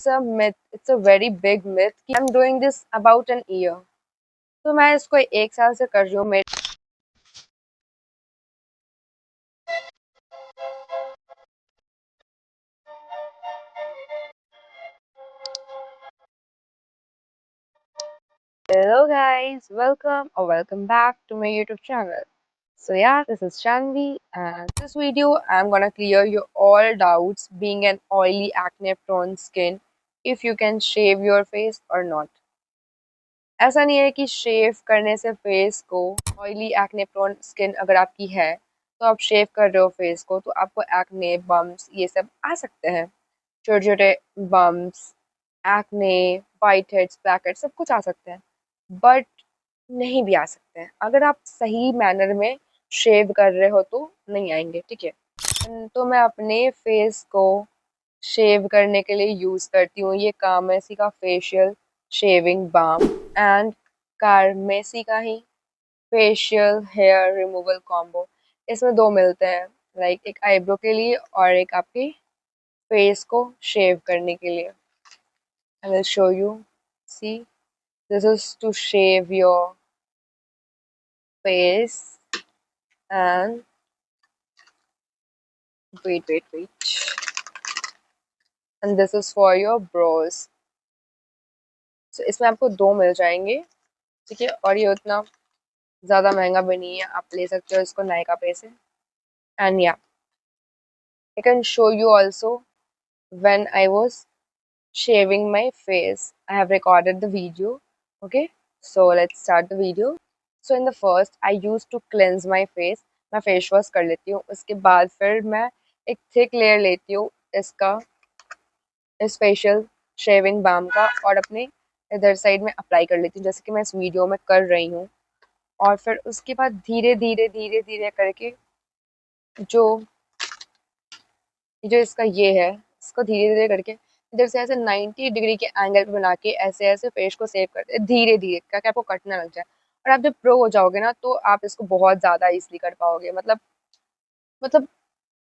It's a myth, it's a very big myth कि I am doing this about an year. तो मैं इसको 1 साल से कर रही हूँ। मेरे Hello guys, welcome or welcome back to my YouTube channel. So yeah, this is Shanvi, and this video I'm gonna clear your all doubts being an oily acne prone skin, if you can shave your face or not. ऐसा नहीं है कि शेव करने से face को oily acne prone skin अगर आपकी है तो आप शेव कर रहे हो फेस को तो आपको एक्ने बम्स ये सब आ सकते हैं। छोटे छोटे bumps, acne, whiteheads, blackheads सब कुछ आ सकते हैं, बट नहीं भी आ सकते हैं। अगर आप सही मैनर में शेव कर रहे हो तो नहीं आएंगे, ठीक है। तो मैं अपने फेस को शेव करने के लिए यूज़ करती हूँ ये कामेसी का फेशियल शेविंग बाम एंड कारमेसी का ही फेशियल हेयर रिमूवल कॉम्बो। इसमें दो मिलते हैं, लाइक एक आईब्रो के लिए और एक आपके फेस को शेव करने के लिए। I will show you, see, this is to shave your face and wet and this is for your brows. So इसमें आपको दो मिल जाएंगे, ठीक है। और ये उतना ज़्यादा महंगा भी नहीं है, आप ले सकते हो इसको नायका पे से। एंड या I can show you also when I was shaving my face. I have recorded the video. Okay, so let's start the video. So in the first, I used to cleanse my face. मैं face wash कर लेती हूँ, उसके बाद फिर मैं एक thick layer लेती हूँ इसका, इस फेशियल शेविंग बाम का, और अपने इधर साइड में अप्लाई कर लेती हूँ जैसे कि मैं इस वीडियो में कर रही हूँ। और फिर उसके बाद धीरे धीरे धीरे धीरे करके जो जो इसका ये है, इसको धीरे धीरे करके इधर से ऐसे 90 डिग्री के एंगल पे बना के ऐसे ऐसे फेस को सेव करते हैं धीरे धीरे, क्या आपको कट ना लग जाए। और आप जब प्रो हो जाओगे ना तो आप इसको बहुत ज़्यादा इजीली कर पाओगे। मतलब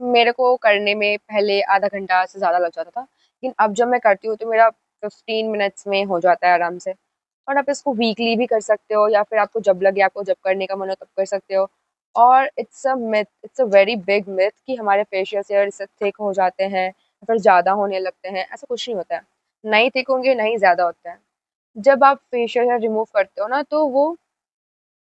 मेरे को करने में पहले आधा घंटा से ज़्यादा लग जाता था, लेकिन अब जब मैं करती हूँ तो मेरा 15 मिनट्स में हो जाता है आराम से। और आप इसको वीकली भी कर सकते हो, या फिर आपको जब लगे, आपको जब करने का मन हो तब कर सकते हो। और it's a myth, it's a very big myth कि हमारे फेशियल हेयर इससे थिक हो जाते हैं या फिर ज़्यादा होने लगते हैं। ऐसा कुछ नहीं होता है, नहीं थिक होंगे नहीं ज़्यादा होता है। जब आप फेशियल हेयर रिमूव करते हो ना तो वो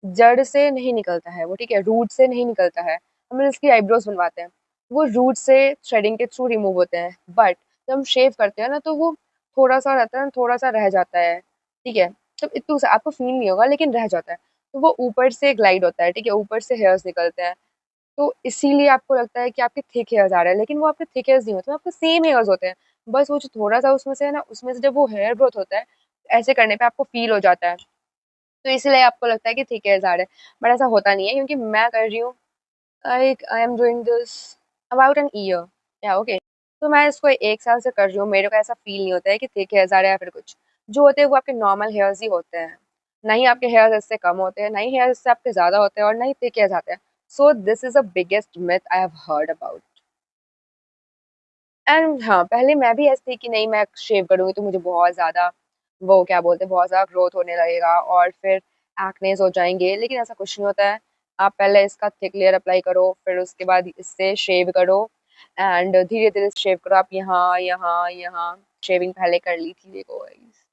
जड़ से नहीं निकलता है, वो ठीक है, रूट से नहीं निकलता है। हम लोग इसकी आईब्रोज बनवाते हैं, वो रूट से थ्रेडिंग के थ्रू रिमूव होते हैं, बट जब हम शेव करते हैं ना तो वो थोड़ा सा रहता है, थोड़ा सा रह जाता है, ठीक है। तो इतना सा आपको फील नहीं होगा लेकिन रह जाता है। तो वो ऊपर से ग्लाइड होता है, ठीक है, ऊपर से हेयर्स निकलते हैं। तो इसीलिए आपको लगता है कि आपके थिक हेयर्स आ रहे हैं, लेकिन वो आपके थिक हेयर्स नहीं होते, आपके सेम हेयर्स होते हैं। बस वो जो थोड़ा सा उसमें से है ना, उसमें से जब वो हेयर ग्रोथ होता है ऐसे करने पे आपको फील हो जाता है, तो इसलिए आपको लगता है कि थिक हेयर्स आ रहे हैं। बट ऐसा होता नहीं है, क्योंकि मैं कर रही हूँ, I am doing this about an year, या ओके। तो मैं इसको 1 साल से कर रही हूँ, मेरे को ऐसा फील नहीं होता है कि थिक हेयर्स आ रहे हैं या फिर कुछ। जो होते हैं वो आपके नॉर्मल हेयर्स ही होते हैं, ना ही आपके हेयर्स इससे कम होते हैं, ना ही हेयर्स इससे आपके ज़्यादा होते हैं, और ना ही थिक हेयर्स आते हैं। So this is the biggest myth I have heard about. And हाँ, पहले मैं भी ऐसी थी कि नहीं, मैं शेव करूँगी तो मुझे बहुत ज़्यादा, वो क्या बोलते हैं, बहुत ज़्यादा ग्रोथ होने लगेगा और फिर एक्नेस हो जाएंगे, लेकिन ऐसा कुछ नहीं होता है। आप पहले इसका थिक लेयर अप्लाई करो, फिर उसके बाद इससे शेव करो एंड धीरे धीरे शेव करो। आप यहाँ यहाँ यहाँ शेविंग पहले कर ली थी, देखो गाइस।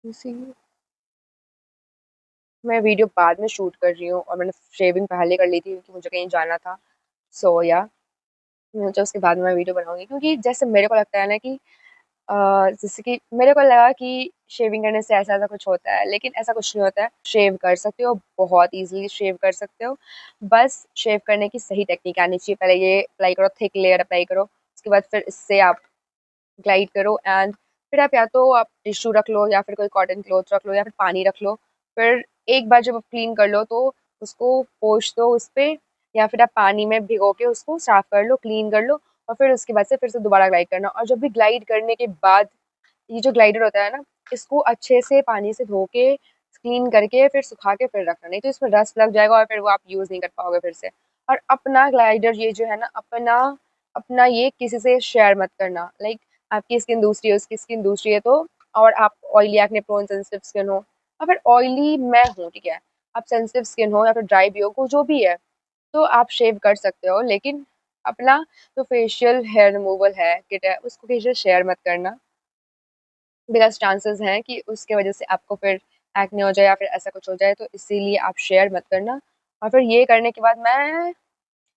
इसी मैं वीडियो बाद में शूट कर रही हूँ और मैंने शेविंग पहले कर ली थी क्योंकि मुझे कहीं जाना था। सो या मुझे उसके बाद में मैं वीडियो बनाऊंगी, क्योंकि जैसे मेरे को लगता है ना कि जैसे कि मेरे को लगा कि शेविंग करने से ऐसा ऐसा कुछ होता है, लेकिन ऐसा कुछ नहीं होता है। शेव कर सकते हो, बहुत इजीली शेव कर सकते हो। बस शेव करने की सही टेक्निक आनी चाहिए। पहले ये अप्लाई करो, थिक लेयर अप्लाई करो, उसके बाद फिर इससे आप ग्लाइड करो एंड फिर आप या तो आप टिश्यू रख लो या फिर कोई कॉटन क्लॉथ रख लो या फिर पानी रख लो। फिर एक बार जब आप क्लीन कर लो तो उसको पोंछ दो उस पे, या फिर आप पानी में भिगो के उसको साफ कर लो, क्लीन कर लो। और फिर उसके बाद से फिर से दोबारा ग्लाइड करना। और जब भी ग्लाइड करने के बाद ये जो ग्लाइडर होता है ना, इसको अच्छे से पानी से धो के क्लीन करके फिर सुखा के फिर रखना, नहीं तो इसमें रस्ट लग जाएगा और फिर वो आप यूज़ नहीं कर पाओगे फिर से। और अपना ग्लाइडर ये जो है ना, अपना अपना ये किसी से शेयर मत करना। लाइक आपकी स्किन दूसरी है, उसकी स्किन दूसरी है, तो और आप oily acne prone sensitive skin हो, या फिर ऑयली मैं हूँ, ठीक है, आप सेंसिटिव स्किन हो या फिर ड्राई भी हो, जो भी है, तो आप शेव कर सकते हो, लेकिन अपना जो फेशियल हेयर रिमूवल है किट है उसको किसी से शेयर मत करना, बिकॉज चांसेस हैं कि उसके वजह से आपको फिर एक्ने हो जाए या फिर ऐसा कुछ हो जाए, तो इसीलिए आप शेयर मत करना। और फिर ये करने के बाद मैं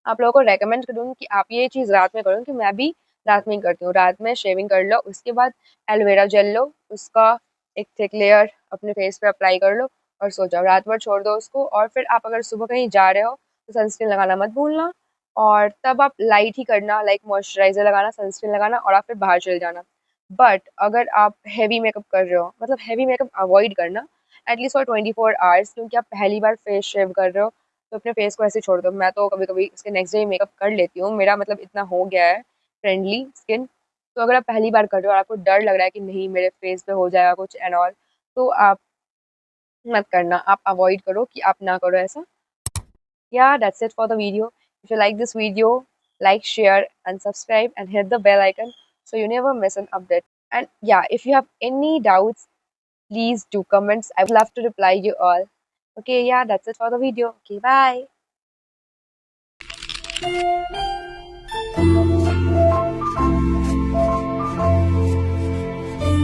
आप लोगों को रेकमेंड करूँगी कि आप ये चीज़ रात में करो, कि मैं भी रात में ही करती हूँ। रात में शेविंग कर लो, उसके बाद एलोवेरा जेल लो, उसका एक थिक लेयर अपने फेस पे अप्लाई कर लो और सो जाओ। रात भर छोड़ दो उसको, और फिर आप अगर सुबह कहीं जा रहे हो तो सनस्क्रीन लगाना मत भूलना, और तब आप लाइट ही करना, लाइक मॉइस्चराइजर लगाना, सनस्क्रीन लगाना, और आप फिर बाहर चले जाना। बट अगर आप हैवी मेकअप कर रहे हो, मतलब हैवी मेकअप अवॉइड करना एटलीस्ट फॉर 24 आवर्स, क्योंकि आप पहली बार फेस शेव कर रहे हो, तो अपने फेस को ऐसे छोड़ दो। मैं तो कभी कभी उसके नेक्स्ट डे मेकअप कर लेती हूँ, मेरा मतलब इतना हो गया है फ्रेंडली स्किन। तो अगर आप पहली बार कर रहे हो और आपको डर लग रहा है कि नहीं मेरे फेस पे हो जाएगा कुछ एंड ऑल, तो आप मत करना, आप अवॉइड करो कि आप ना करो ऐसा। Yeah, that's it for the video. If you like this video, like, share, and subscribe, and hit the bell icon so you never miss an update. And yeah, if you have any doubts, please do comments. I would love to reply you all. Okay, yeah, that's it for the video. Okay, bye.